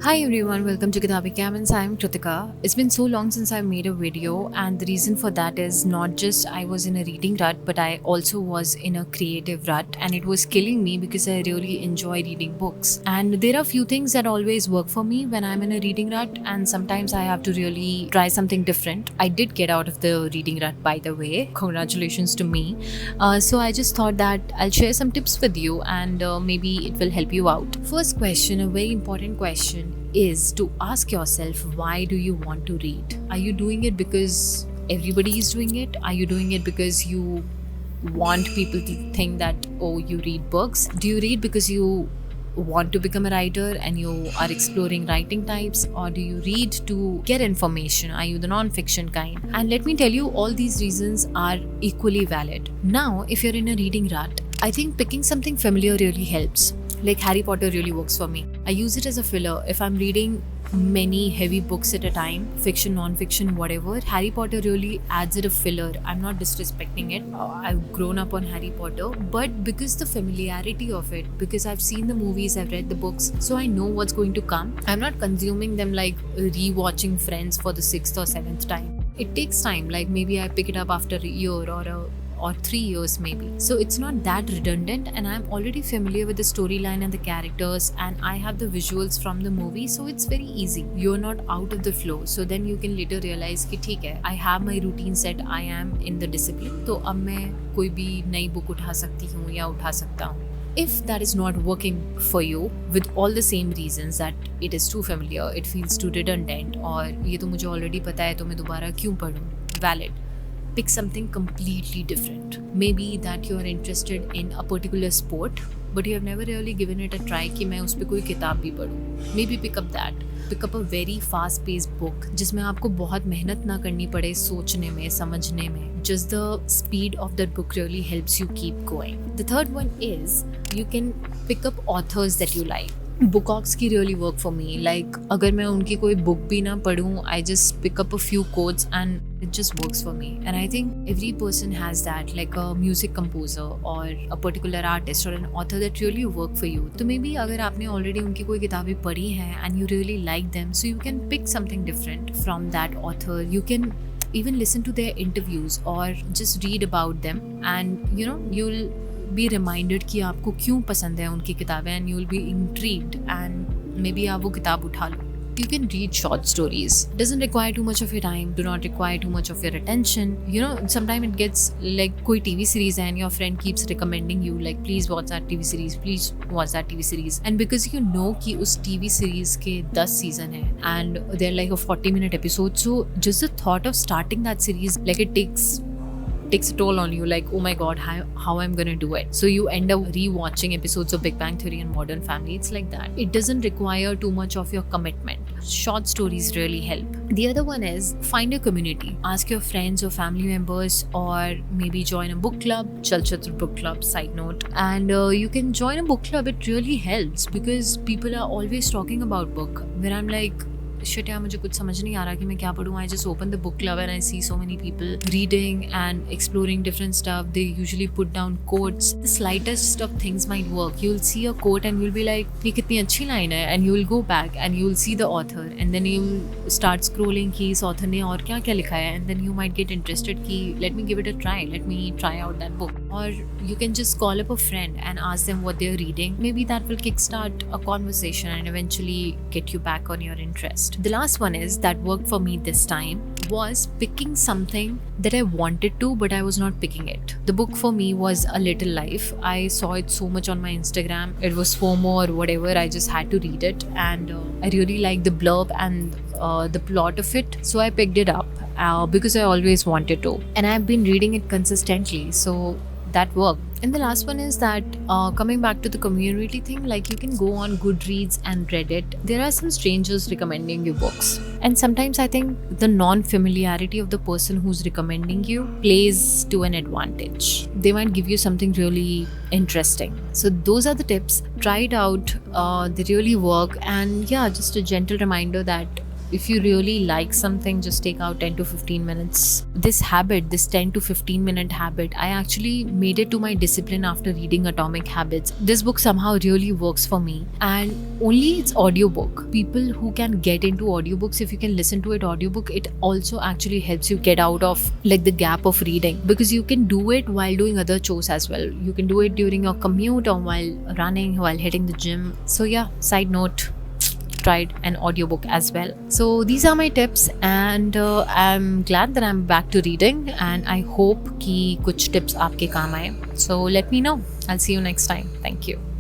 Hi everyone, welcome to Kitabi Camins. I'm Kritika. It's been so long since I made a video, and the reason for that is not just I was in a reading rut, but I also was in a creative rut, and it was killing me because I really enjoy reading books. And there are few things that always work for me when I'm in a reading rut, and sometimes I have to really try something different. I did get out of the reading rut, by the way. Congratulations to me. So I just thought that I'll share some tips with you, and maybe it will help you out. First question, a very important question, is to ask yourself, why do you want to read? Are you doing it because everybody is doing it? Are you doing it because you want people to think that, oh, you read books? Do you read because you want to become a writer and you are exploring writing types, or do you read to get information? Are you the non-fiction kind? And let me tell you, all these reasons are equally valid. Now, if you're in a reading rut, I think picking something familiar really helps. Like Harry Potter really works for me. I use it as a filler. If I'm reading many heavy books at a time, fiction, non-fiction, whatever, Harry Potter really adds it a filler. I'm not disrespecting it. I've grown up on Harry Potter, but because the familiarity of it, because I've seen the movies, I've read the books, so I know what's going to come. I'm not consuming them like rewatching Friends for the 6th or 7th time. It takes time. Like maybe I pick it up after a year or 3 years maybe. So it's not that redundant, and I'm already familiar with the storyline and the characters, and I have the visuals from the movie, so it's very easy. You're not out of the flow. So then you can later realize कि ठीक है, I have my routine set, I am in the discipline, तो अब मैं कोई भी नई book उठा सकती हूँ या उठा सकता हूँ. If that is not working for you with all the same reasons that it is too familiar, it feels too redundant, और ये तो मुझे already पता है तो मैं दोबारा क्यों पढूं? Valid. Pick something completely different. Maybe that you are interested in a particular sport, but you have never really given it a try कि मैं उस पर कोई किताब भी पढूं. Maybe pick up that. Pick up a very fast-paced book जिसमें आपको बहुत मेहनत ना करनी पड़े सोचने में, समझने में. Just the speed of that book really helps you keep going. The third one is you can pick up authors that you like. Bookox की really work for me. Like अगर मैं उनकी कोई book भी ना पढूं, I just pick up a few quotes and it just works for me. And I think every person has that, like a music composer or a particular artist or an author that really work for you. तो maybe अगर आपने already उनकी कोई किताबें पढ़ी हैं and you really like them, so you can pick something different from that author. You can even listen to their interviews or just read about them, and you'll be reminded कि आपको क्यों पसंद है उनकी किताबें, and you'll be intrigued and maybe आप वो किताब उठा लो. You can read short stories. Doesn't require too much of your time, do not require too much of your attention. Sometimes it gets like कोई TV series है and your friend keeps recommending you like please watch that TV series, please watch that TV series. And because you know कि उस TV series के 10 season है and they're like a 40-minute episode, so just the thought of starting that series, like it takes a toll on you, like oh my god, how I'm gonna do it. So you end up rewatching episodes of Big Bang Theory and Modern Family. It's like that. It doesn't require too much of your commitment. Short stories really help. The other one is find a community. Ask your friends or family members, or maybe join a book club. Chalchitra Book Club, side note. And you can join a book club. It really helps because people are always talking about book. When I'm like, shit यार मुझे कुछ समझ नहीं आ रहा कि मैं क्या पढूं, I just open the book club and I see so many people reading and exploring different stuff. They usually put down quotes. The slightest of things might work. You'll see a quote and you'll be like ये कितनी अच्छी line है, and you'll go back and you'll see the author, and then you'll start scrolling कि इस author ने और क्या क्या लिखा है, and then you might get interested कि let me give it a try, let me try out that book. Or you can just call up a friend and ask them what they're reading. Maybe that will kickstart a conversation and eventually get you back on your interest. The last one is that worked for me this time was picking something that I wanted to, but I was not picking it. The book for me was A Little Life. I saw it so much on my Instagram. It was FOMO or whatever. I just had to read it, and I really liked the blurb and the plot of it. So I picked it up because I always wanted to, and I've been reading it consistently. So that worked. And the last one is that coming back to the community thing, like you can go on Goodreads and Reddit. There are some strangers recommending you books. And sometimes I think the non-familiarity of the person who's recommending you plays to an advantage. They might give you something really interesting. So those are the tips. Try it out. They really work. And yeah, just a gentle reminder that if you really like something, just take out 10 to 15 minutes. This habit, this 10 to 15 minute habit, I actually made it to my discipline after reading Atomic Habits. This book somehow really works for me, and only it's audiobook. People who can get into audiobooks, if you can listen to it audiobook, it also actually helps you get out of like the gap of reading, because you can do it while doing other chores as well. You can do it during your commute or while running, while hitting the gym. So yeah, side note, tried an audiobook as well. So these are my tips, and I'm glad that I'm back to reading, and I hope कि कुछ tips आपके काम आए. So let me know. I'll see you next time. Thank you.